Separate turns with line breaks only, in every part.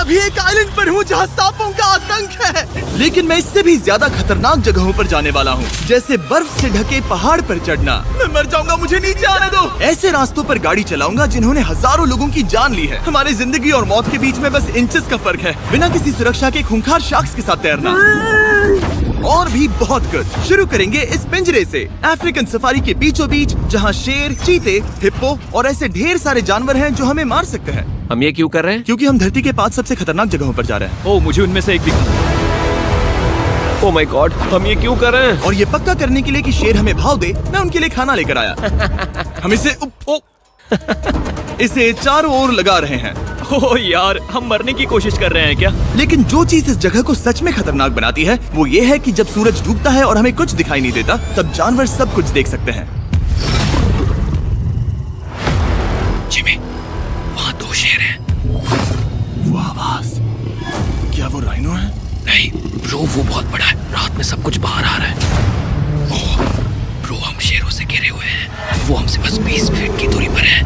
अभी एक आइलैंड पर हूँ जहाँ सांपों का आतंक है, लेकिन मैं इससे भी ज्यादा खतरनाक जगहों पर जाने वाला हूँ, जैसे बर्फ से ढके पहाड़ पर चढ़ना। मैं मर जाऊंगा, मुझे नीचे आने दो। ऐसे रास्तों पर गाड़ी चलाऊंगा जिन्होंने हजारों लोगों की जान ली है। हमारी जिंदगी और मौत के बीच में बस इंचेस का फर्क है। बिना किसी सुरक्षा के खूंखार शार्क्स के साथ तैरना और भी बहुत कुछ। शुरू करेंगे इस पिंजरे से, अफ्रीकन सफारी के बीचों बीच, जहाँ शेर, चीते, हिप्पो और ऐसे ढेर सारे जानवर हैं जो हमें मार सकते हैं।
हम ये क्यों कर रहे हैं?
क्योंकि हम धरती के 5 सबसे खतरनाक जगहों पर जा रहे हैं।
ओह, मुझे उनमें से एक दिखा।
ओह माय गॉड, हम ये क्यों कर रहे हैं?
और ये पक्का करने के लिए कि शेर हमें भाव दे, मैं उनके लिए खाना लेकर आया। हम इसे चारों ओर लगा रहे हैं।
ओह यार, हम मरने की कोशिश कर रहे हैं क्या?
लेकिन जो चीज इस जगह को सच में खतरनाक बनाती है वो ये है कि जब सूरज डूबता है और हमें कुछ दिखाई नहीं देता, तब जानवर सब कुछ देख सकते हैं।
जिमी, वहाँ 2 शेर हैं।
वो आवाज, क्या वो राइनो है?
नहीं ब्रो, वो बहुत बड़ा है। रात में सब कुछ बाहर आ रहा है। ओह ब्रो, हम शेरों से घिरे हुए हैं। वो हमसे बस 20 फीट की दूरी पर है।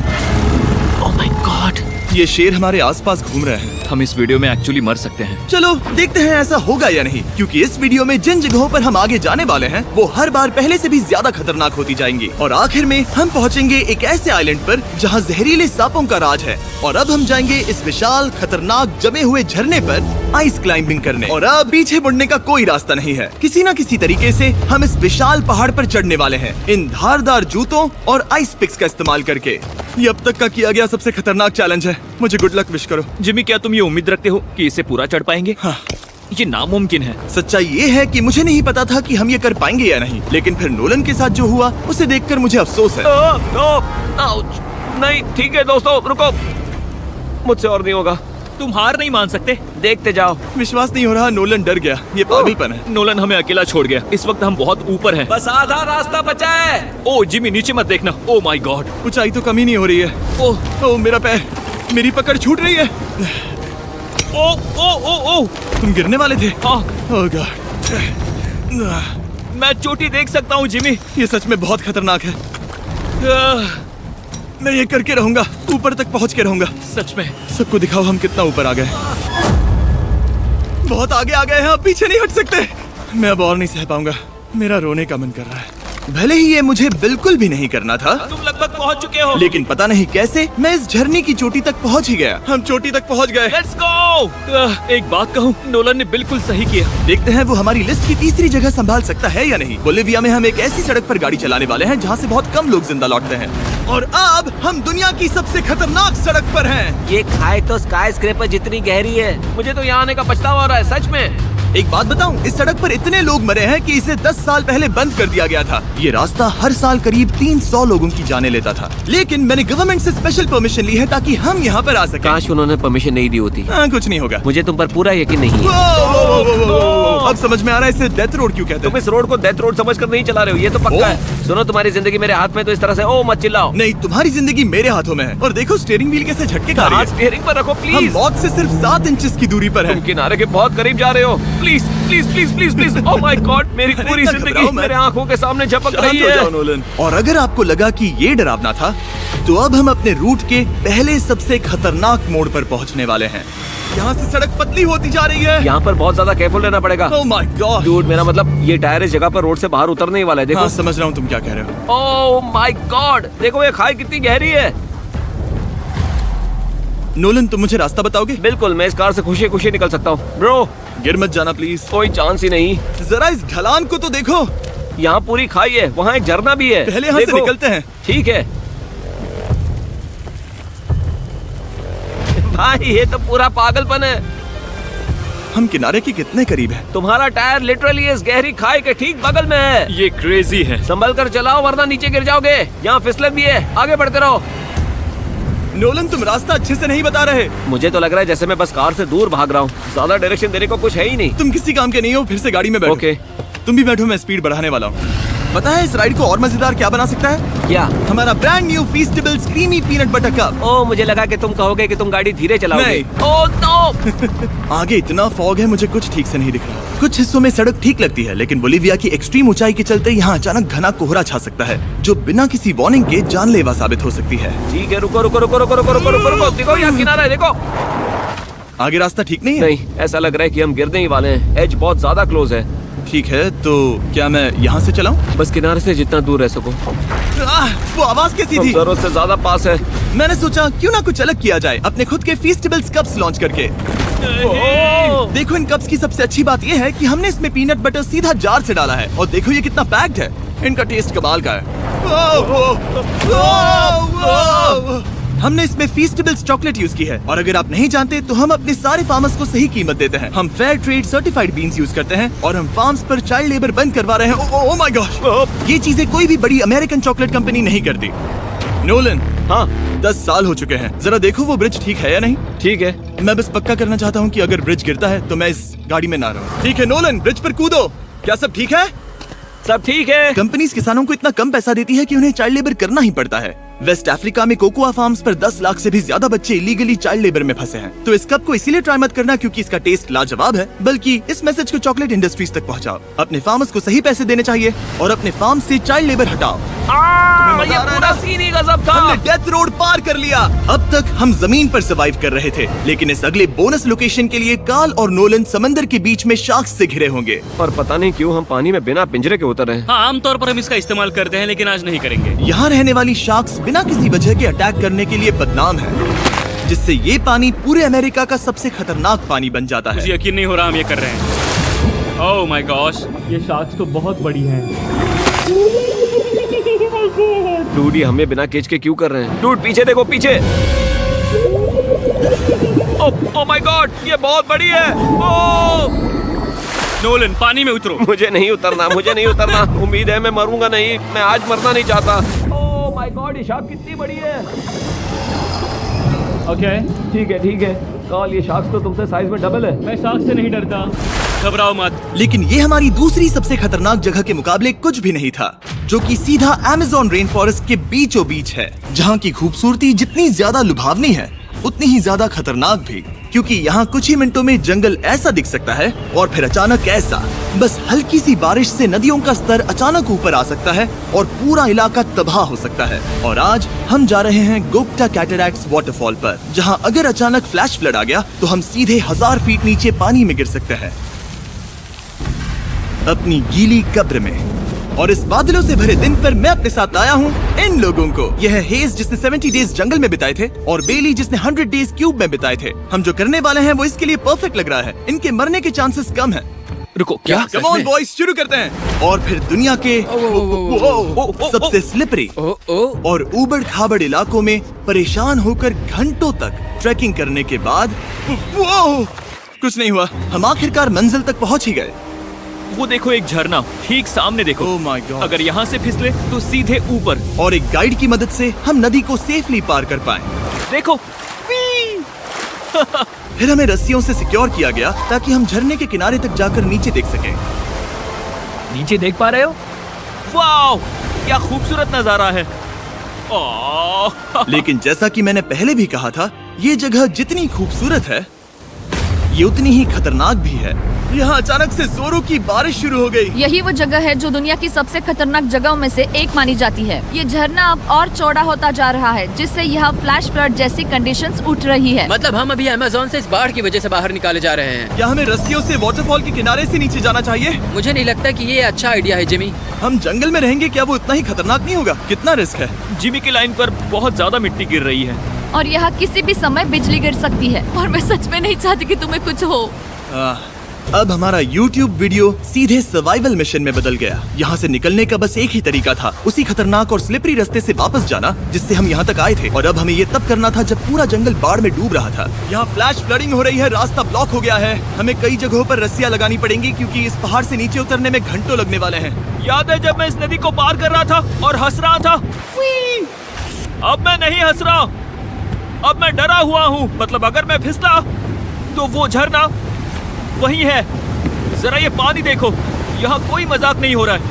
ओह माय गॉड,
ये शेर हमारे आसपास घूम रहे हैं।
हम इस वीडियो में एक्चुअली मर सकते हैं।
चलो देखते हैं ऐसा होगा या नहीं, क्योंकि इस वीडियो में जिन जगहों पर हम आगे जाने वाले हैं वो हर बार पहले से भी ज्यादा खतरनाक होती जाएंगी। और आखिर में हम पहुंचेंगे एक ऐसे आइलैंड पर जहां जहरीले सांपों का राज है। और अब हम जाएंगे इस विशाल खतरनाक जमे हुए झरने पर आइस क्लाइंबिंग करने। और अब पीछे मुड़ने का कोई रास्ता नहीं है। किसी न किसी तरीके से हम इस विशाल पहाड़ पर चढ़ने वाले हैं, इन धारदार जूतों और आइस पिक्स का इस्तेमाल करके। ये अब तक का किया गया सबसे खतरनाक चैलेंज है। मुझे गुड लक विश करो।
जिमी, क्या तुम ये उम्मीद रखते हो कि इसे पूरा चढ़ पाएंगे?
हाँ।
ये नामुमकिन है।
सच्चाई ये है कि मुझे नहीं पता था कि हम ये कर पाएंगे या नहीं, लेकिन फिर नोलन के साथ जो हुआ उसे देखकर मुझे अफसोस है।
नहीं ठीक है दोस्तों, रुको, मुझसे और नहीं होगा।
तुम हार नहीं मान सकते।
देखते जाओ।
विश्वास नहीं हो रहा, नोलन डर गया। ये पागलपन है।
नोलन हमें अकेला छोड़ गया। इस वक्त हम बहुत ऊपर हैं।
बस आधा रास्ता बचा है।
ओह जिमी, नीचे मत देखना। ओह माय गॉड,
ऊंचाई तो कम ही नहीं हो रही है। ओह मेरा पैर, मेरी पकड़ छूट रही है।
ओह ओह ओह ओह,
तुम गिरने वाले थे।
हाँ।
ओह गॉड,
मैं चोटी देख सकता हूँ जिमी।
ये सच में बहुत खतरनाक है। मैं ये करके रहूंगा, ऊपर तक पहुंच के रहूंगा।
सच में।
सबको दिखाओ हम कितना ऊपर आ गए। बहुत आगे आ गए हैं, अब पीछे नहीं हट सकते। मैं अब और नहीं सह पाऊंगा, मेरा रोने का मन कर रहा है। भले ही ये मुझे बिल्कुल भी नहीं करना था,
तुम लगभग पहुंच चुके हो।
लेकिन पता नहीं कैसे मैं इस झरने की चोटी तक पहुंच ही गया। हम चोटी तक पहुंच गए।
Let's go. एक बात कहूँ, नोलन ने बिल्कुल सही किया।
देखते हैं वो हमारी लिस्ट की तीसरी जगह संभाल सकता है या नहीं। बोलिविया में हम एक ऐसी सड़क पर गाड़ी चलाने वाले हैं जहाँ से बहुत कम लोग जिंदा लौटते हैं। और अब हम दुनिया की सबसे खतरनाक सड़क पर हैं।
ये खाई तो स्काई स्क्रैपर जितनी गहरी है। मुझे तो यहाँ आने का पछतावा हो रहा है, सच में।
एक बात बताऊं, इस सड़क पर इतने लोग मरे हैं कि इसे 10 साल पहले बंद कर दिया गया था। ये रास्ता हर साल करीब 300 लोगों की जाने लेता था, लेकिन मैंने गवर्नमेंट से स्पेशल परमिशन ली है ताकि हम यहाँ पर आ सकें।
काश उन्होंने परमिशन नहीं दी होती।
कुछ नहीं होगा।
मुझे तुम पर पूरा यकीन नहीं है।
अब समझ में आ रहा है इसे डेथ रोड क्यों कहते
तुम
हैं।
इस रोड को डेथ रोड समझकर नहीं चला रहे हो, ये तो पक्का है। सुनो, तुम्हारी जिंदगी मेरे हाथ में, तो इस तरह से ओ मत चिल्लाओ।
नहीं, तुम्हारी जिंदगी मेरे हाथों में है। और देखो स्टीयरिंग व्हील कैसे झटके खा रही है।
स्टीयरिंग पर रखो
हम
प्लीज।
मौत से सिर्फ 7 इंचेस की दूरी पर
तुम
हैं।
किनारे के बहुत करीब जा रहे हो। Please please please please please. Oh my God, मेरी
अरे
पूरी
इतना
जिंदगी
घबराओ मत।
मेरे आंखों के सामने झपक
शांत
रही
हो जाओ
है।
नोलन। और अगर आपको लगा कि ये डरावना था, तो अब हम अपने रूट के पहले सबसे खतरनाक मोड़ पर पहुंचने वाले हैं। यहाँ से सड़क पतली होती जा रही है।
यहाँ पर बहुत ज्यादा केयरफुल रहना पड़ेगा।
Oh my God.
डूड, मेरा मतलब ये टायर इस जगह पर रोड से बाहर उतरने ही वाला है। देखो।
हाँ, समझ रहा हूँ तुम क्या कह रहे हो।
ओह माय गॉड, देखो ये खाई कितनी गहरी है।
नोलन, तुम मुझे रास्ता बताओगे?
बिल्कुल, मैं इस कार से खुशी खुशी निकल सकता हूँ। ब्रो,
गिर मत जाना प्लीज।
कोई चांस ही नहीं।
जरा इस ढलान को तो देखो।
यहाँ पूरी खाई है, वहाँ एक झरना भी है।
पहले यहाँ से निकलते हैं।
ठीक है भाई, ये तो पूरा पागलपन है।
हम किनारे के कितने करीब हैं?
तुम्हारा टायर लिटरली इस गहरी खाई के ठीक बगल में है।
ये क्रेजी है।
संभल कर चलाओ वरना नीचे गिर जाओगे। यहाँ फिसलन भी है, आगे बढ़ते रहो।
नोलन, तुम रास्ता अच्छे से नहीं बता रहे।
मुझे तो लग रहा है जैसे मैं बस कार से दूर भाग रहा हूँ। ज्यादा डायरेक्शन देने को कुछ है ही नहीं।
तुम किसी काम के नहीं हो, फिर से गाड़ी में बैठो।
ओके।
तुम भी बैठो, मैं स्पीड बढ़ाने वाला हूँ। पता है इस राइड को और मजेदार क्या बना सकता है?
क्या?
हमारा brand new Feastable creamy peanut butter cup.
ओह, मुझे लगा कि तुम कहोगे कि तुम गाड़ी धीरे चलाओगे।
नहीं।
Oh no.
आगे इतना फॉग है, मुझे कुछ ठीक से नहीं दिख रहा। कुछ हिस्सों में सड़क ठीक लगती है, लेकिन बोलिविया की एक्सट्रीम ऊंचाई के चलते यहाँ अचानक घना कोहरा छा सकता है, जो बिना किसी वार्निंग के जानलेवा साबित हो सकती है।
ठीक है, रुको रुको रुको रुको रुको रुको रुको रुको। देखो यहाँ किनारा है, देखो।
आगे रास्ता ठीक नहीं है?
नहीं, ऐसा लग रहा है कि हम गिरने ही वाले हैं। एज बहुत ज्यादा क्लोज है।
ठीक है, तो क्या मैं यहाँ से चलाऊं?
बस किनारे से जितना दूर रह सको।
वो आवाज कैसी
हम
थी?
जरूरत से ज्यादा पास है।
मैंने सोचा क्यों ना कुछ अलग किया जाए, अपने खुद के फीस्टेबल्स कप्स लॉन्च करके। देखो, इन कप्स की सबसे अच्छी बात ये है कि हमने इसमें पीनट बटर सीधा जार से डाला है, और देखो ये कितना पैक्ड है। इनका टेस्ट कमाल का है। हमने इसमें फीस्टेबल्स चॉकलेट यूज की है, और अगर आप नहीं जानते तो हम अपने सारे फार्मर्स को सही कीमत देते हैं। हम fair trade certified beans use करते हैं, और हम फार्म्स पर चाइल्ड लेबर बंद करवा रहे हैं। ओह माय गॉश, ये चीजें कोई भी बड़ी अमेरिकन चॉकलेट कंपनी नहीं करती। नोलन,
हाँ
10 साल हो चुके हैं, जरा देखो वो ब्रिज ठीक है या नहीं।
ठीक है।
मैं बस पक्का करना चाहता हूँ कि अगर ब्रिज गिरता है तो मैं इस गाड़ी में ना रहूं। ठीक है नोलन, ब्रिज पर कूदो। क्या सब ठीक है?
सब ठीक है।
कंपनीज किसानों को इतना कम पैसा देती है कि उन्हें चाइल्ड लेबर करना ही पड़ता है। वेस्ट अफ्रीका में कोकोआ फार्म्स पर 10 लाख से भी ज्यादा बच्चे इलीगली चाइल्ड लेबर में फंसे हैं। तो इस कप को इसीलिए ट्राई मत करना क्योंकि इसका टेस्ट लाजवाब है, बल्कि इस मैसेज को चॉकलेट इंडस्ट्रीज तक पहुंचाओ। अपने फार्मर्स को सही पैसे देने चाहिए और अपने फार्म से चाइल्ड लेबर हटाओ।
ये पूरा सीन ही गजब था।
हमने डेथ रोड पार कर लिया। अब तक हम जमीन पर सर्वाइव कर रहे थे, लेकिन इस अगले बोनस लोकेशन के लिए कार्ल और नोलन समंदर के बीच में शार्क्स से घिरे होंगे।
और पता नहीं क्यों हम पानी में बिना पिंजरे के उतर रहे हैं।
हाँ, आमतौर पर हम इसका इस्तेमाल करते हैं, लेकिन आज नहीं करेंगे।
यहाँ रहने वाली शार्क्स बिना किसी वजह के अटैक करने के लिए बदनाम है, जिससे ये पानी पूरे अमेरिका का सबसे खतरनाक पानी बन जाता
मुझे
है।
यकीन नहीं हो रहा हम ये कर रहे हैं। ओह माय गॉश, ये शार्क्स तो बहुत बड़ी हैं।
डूड, ये हमें बिना केज के क्यों कर रहे हैं? डूड पीछे देखो, पीछे। ओह माय गॉड, ये बहुत बड़ी है। ओह
नोलन, पानी में उतरो।
मुझे नहीं उतरना, मुझे नहीं उतरना। उम्मीद है मैं मरूंगा नहीं। मैं आज मरना नहीं चाहता। ओह माय गॉड, ये शार्क कितनी बड़ी है।
ओके,
ठीक है ठीक है। कार्ल, ये शार्क तो तुमसे साइज में डबल है।
मैं शार्क से नहीं डरता, घबराओ मत।
लेकिन ये हमारी दूसरी सबसे खतरनाक जगह के मुकाबले कुछ भी नहीं था, जो कि सीधा अमेज़न रेन फॉरेस्ट के बीचों बीच है, जहाँ की खूबसूरती जितनी ज्यादा लुभावनी है उतनी ही ज्यादा खतरनाक भी, क्योंकि यहाँ कुछ ही मिनटों में जंगल ऐसा दिख सकता है और फिर अचानक ऐसा। बस हल्की सी बारिश से नदियों का स्तर अचानक ऊपर आ सकता है और पूरा इलाका तबाह हो सकता है। और आज हम जा रहे हैं गोप्टा कैटरैक्ट्स वाटरफॉल पर, जहाँ अगर अचानक फ्लैश फ्लड आ गया तो हम सीधे 1000 फीट नीचे पानी में गिर सकते हैं, अपनी गीली कब्र में। और इस बादलों से भरे दिन पर मैं अपने साथ लाया हूँ इन लोगों को। यह है हेज, जिसने 70 डेज जंगल में बिताए थे, और बेली, जिसने 100 डेज क्यूब में बिताए थे। हम जो करने वाले हैं वो इसके लिए परफेक्ट लग रहा है। इनके मरने के चांसेस कम हैं।
रुको, क्या?
कम ऑन बॉयज, शुरू करते हैं। और फिर दुनिया के सबसे स्लिपरी और ऊबड़ खाबड़ इलाकों में परेशान होकर घंटों तक ट्रैकिंग करने के बाद कुछ नहीं हुआ। हम आखिरकार मंजिल तक पहुंच ही गए।
वो देखो, एक झरना ठीक सामने देखो।
ओह माय गॉड,
अगर यहाँ से फिसले तो सीधे ऊपर।
और एक गाइड की मदद से हम नदी को सेफली पार कर पाए।
देखो।
फिर हमें रस्सियों से सिक्योर किया गया ताकि हम झरने के किनारे तक जाकर नीचे देख सकें।
नीचे देख पा रहे हो? वाओ, क्या खूबसूरत नजारा है।
लेकिन जैसा कि मैंने पहले भी कहा था, ये जगह जितनी खूबसूरत है ये उतनी ही खतरनाक भी है। यहाँ अचानक से जोरों की बारिश शुरू हो गई।
यही वो जगह है जो दुनिया की सबसे खतरनाक जगहों में से एक मानी जाती है। ये झरना अब और चौड़ा होता जा रहा है, जिससे यहाँ फ्लैश फ्लड जैसी कंडीशंस उठ रही है।
मतलब हम अभी अमेज़न से इस बाढ़ की वजह से बाहर निकाले जा रहे हैं।
क्या हमें रस्सियों से वाटरफॉल के किनारे से नीचे जाना चाहिए?
मुझे नहीं लगता कि ये अच्छा आइडिया है जिमी।
हम जंगल में रहेंगे, क्या वो उतना ही खतरनाक नहीं होगा? कितना रिस्क है।
जिमी की लाइन पर बहुत ज्यादा मिट्टी गिर रही है,
और यहाँ किसी भी समय बिजली गिर सकती है, और मैं सच में नहीं चाहती कि तुम्हें कुछ हो।
अब हमारा YouTube वीडियो सीधे सर्वाइवल मिशन में बदल गया। यहाँ से निकलने का बस एक ही तरीका था, उसी खतरनाक और स्लिपरी रास्ते से वापस जाना जिससे हम यहाँ तक आए थे। और अब हमें ये तब करना था जब पूरा जंगल बाढ़ में डूब रहा था। यहाँ फ्लैश फ्लडिंग हो रही है, रास्ता ब्लॉक हो गया है। हमें कई जगहों पर रस्सियाँ लगानी पड़ेंगी क्योंकि इस पहाड़ से नीचे उतरने में घंटों लगने वाले हैं।
याद है जब मैं इस नदी को पार कर रहा था और हंस रहा था? अब मैं नहीं हंस रहा, अब मैं डरा हुआ हूँ। मतलब अगर मैं फिसला तो वो झरना वही है। जरा ये पानी देखो, यहाँ कोई मजाक नहीं हो रहा है।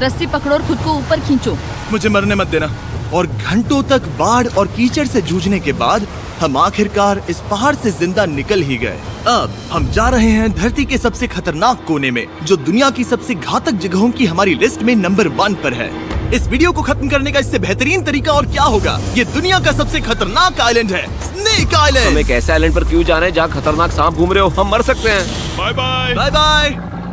रस्सी पकड़ो और खुद को ऊपर खींचो।
मुझे मरने मत देना। और घंटों तक बाढ़ और कीचड़ से जूझने के बाद हम आखिरकार इस पहाड़ से जिंदा निकल ही गए। अब हम जा रहे हैं धरती के सबसे खतरनाक कोने में, जो दुनिया की सबसे घातक जगहों की हमारी लिस्ट में नंबर 1 पर है। इस वीडियो को खत्म करने का इससे बेहतरीन तरीका और क्या होगा। ये दुनिया का सबसे खतरनाक आइलैंड है, स्नेक
हम
आइलैंड।
एक ऐसे आइलैंड पर क्यों जा रहे हैं जहाँ खतरनाक सांप घूम रहे हो? हम मर सकते हैं।
Bye bye.
Bye bye.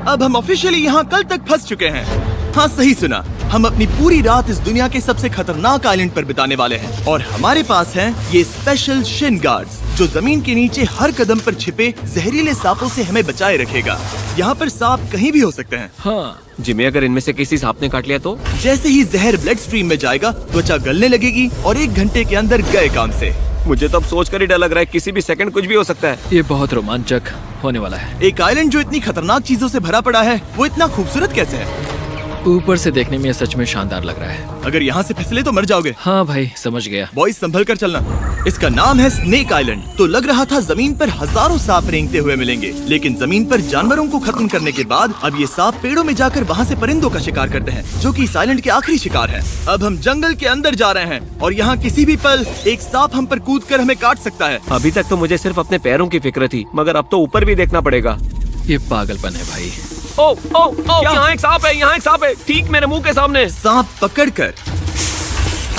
अब हम ऑफिशियली यहाँ कल तक फंस चुके हैं। हाँ, सही सुना। हम अपनी पूरी रात इस दुनिया के सबसे खतरनाक आइलैंड पर बिताने वाले हैं और हमारे पास हैं ये स्पेशल शिन गार्ड्स जो जमीन के नीचे हर कदम पर छिपे जहरीले सांपों से हमें बचाए रखेगा। यहाँ पर सांप कहीं भी हो सकते हैं।
हाँ जिमी, अगर इनमें से किसी सांप ने काट लिया तो?
जैसे ही जहर ब्लड स्ट्रीम में जाएगा, त्वचा गलने लगेगी और 1 घंटे के अंदर गए काम से।
मुझे तो अब सोचकर ही डर लग रहा है, किसी भी सेकंड कुछ भी हो सकता है।
ये बहुत रोमांचक होने वाला है।
एक आइलैंड जो इतनी खतरनाक चीजों से भरा पड़ा है, वो इतना खूबसूरत कैसे है?
ऊपर से देखने में ये सच में शानदार लग रहा है।
अगर यहाँ से फिसले तो मर जाओगे।
हाँ भाई, समझ गया।
बॉयज संभल कर चलना। इसका नाम है स्नेक आइलैंड। तो लग रहा था जमीन पर हजारों सांप रेंगते हुए मिलेंगे, लेकिन जमीन पर जानवरों को खत्म करने के बाद अब ये सांप पेड़ों में जाकर वहाँ से परिंदों का शिकार करते हैं, जो कि इस आइलैंड के आखिरी शिकार है। अब हम जंगल के अंदर जा रहे हैं और यहाँ किसी भी पल एक सांप हम पर कूद कर हमें काट सकता है।
अभी तक तो मुझे सिर्फ अपने पैरों की फिक्र थी, मगर अब तो ऊपर भी देखना पड़ेगा।
ये पागलपन है भाई।
ओ ओ ओ, यहाँ एक सांप है, यहाँ एक सांप है, ठीक मेरे मुंह के सामने।
सांप पकड़कर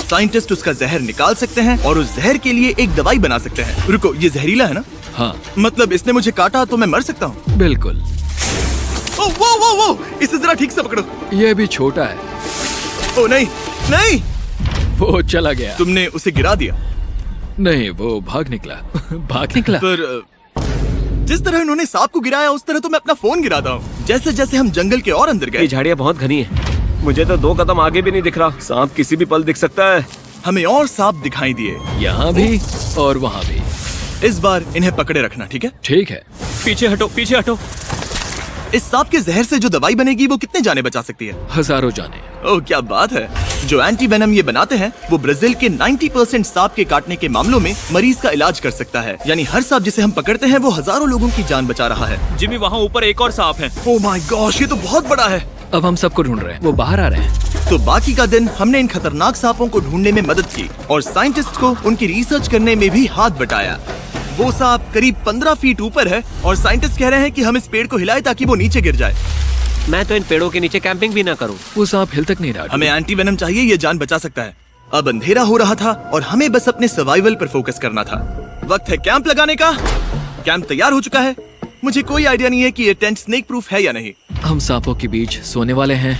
साइंटिस्ट उसका जहर निकाल सकते हैं और उस जहर के लिए एक दवाई बना सकते हैं। रुको, ये जहरीला है ना?
हाँ
मतलब इसने मुझे काटा तो मैं मर सकता हूँ?
बिल्कुल।
ओ वो वो वो, इसे जरा ठीक से पकड़ो।
ये भी छोटा है।
ओ नहीं नहीं,
वो चला गया।
तुमने उसे गिरा दिया।
नहीं, वो भाग निकला। भाग निकला।
पर जिस तरह इन्होंने सांप को गिराया, उस तरह तो मैं अपना फोन गिराता हूँ। जैसे जैसे हम जंगल के और अंदर
ये
गए,
झाड़ियाँ बहुत घनी है, मुझे तो 2 कदम आगे भी नहीं दिख रहा। सांप किसी भी पल दिख सकता है।
हमें और सांप दिखाई दिए।
यहाँ भी और वहाँ भी।
इस बार इन्हें पकड़े रखना, ठीक है?
ठीक है।
पीछे हटो, पीछे हटो।
इस सांप के जहर से जो दवाई बनेगी वो कितने जाने बचा सकती है?
हजारों जाने।
ओह क्या बात है। जो एंटी वेनम ये बनाते हैं वो ब्राजील के 90% सांप के काटने के मामलों में मरीज का इलाज कर सकता है। यानी हर सांप जिसे हम पकड़ते हैं वो हजारों लोगों की जान बचा रहा है।
जिमी, वहाँ ऊपर एक और सांप है।
ओह माय गॉश, ये तो बहुत बड़ा है।
अब हम सबको ढूंढ रहे हैं। वो बाहर आ रहे हैं।
तो बाकी का दिन हमने इन खतरनाक सांपों को ढूंढने में मदद की और साइंटिस्ट को उनकी रिसर्च करने में भी हाथ बटाया। वो सांप करीब 15 फीट ऊपर है और साइंटिस्ट कह रहे हैं कि हम इस पेड़ को हिलाएं ताकि वो नीचे गिर जाए।
मैं तो इन पेड़ों के नीचे कैंपिंग भी ना करूं।
वो सांप हिल तक नहीं रहा।
हमें एंटी वेनम चाहिए, ये जान बचा सकता है। अब अंधेरा हो रहा था और हमें बस अपने सर्वाइवल पर फोकस करना था। वक्त है कैंप लगाने का। कैंप तैयार हो चुका है। मुझे कोई आइडिया नहीं है कि ये टेंट स्नेक प्रूफ है या नहीं।
हम सांपों के बीच सोने वाले हैं।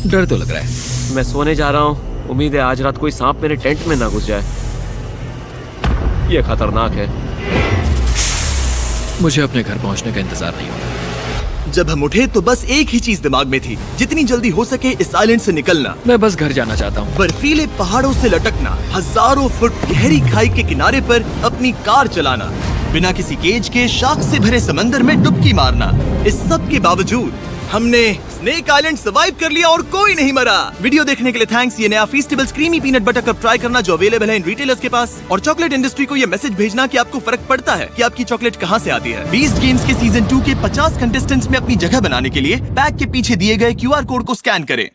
डर तो लग रहा है।
मैं सोने जा रहा हूँ। उम्मीद है आज रात कोई सांप मेरे टेंट में ना घुस जाए। ये खतरनाक है।
मुझे अपने घर पहुंचने का इंतजार नहीं हो रहा।
जब हम उठे तो बस एक ही चीज दिमाग में थी, जितनी जल्दी हो सके इस आइलैंड से निकलना।
मैं बस घर जाना चाहता हूँ।
बर्फीले पहाड़ों से लटकना, हजारों फुट गहरी खाई के किनारे पर अपनी कार चलाना, बिना किसी केज के शार्क से भरे समंदर में डुबकी मारना। इस सब के बावजूद हमने स्नेक आइलैंड सर्वाइव कर लिया और कोई नहीं मरा। वीडियो देखने के लिए थैंक्स। ये नया Feastables creamy peanut butter cup try करना जो अवेलेबल है इन रिटेलर्स के पास, और चॉकलेट इंडस्ट्री को ये मैसेज भेजना कि आपको फर्क पड़ता है कि आपकी चॉकलेट कहाँ से आती है। बीस्ट गेम्स के सीजन 2 के 50 कंटेस्टेंट्स में अपनी जगह बनाने के लिए पैक के पीछे दिए गए QR कोड को स्कैन करें।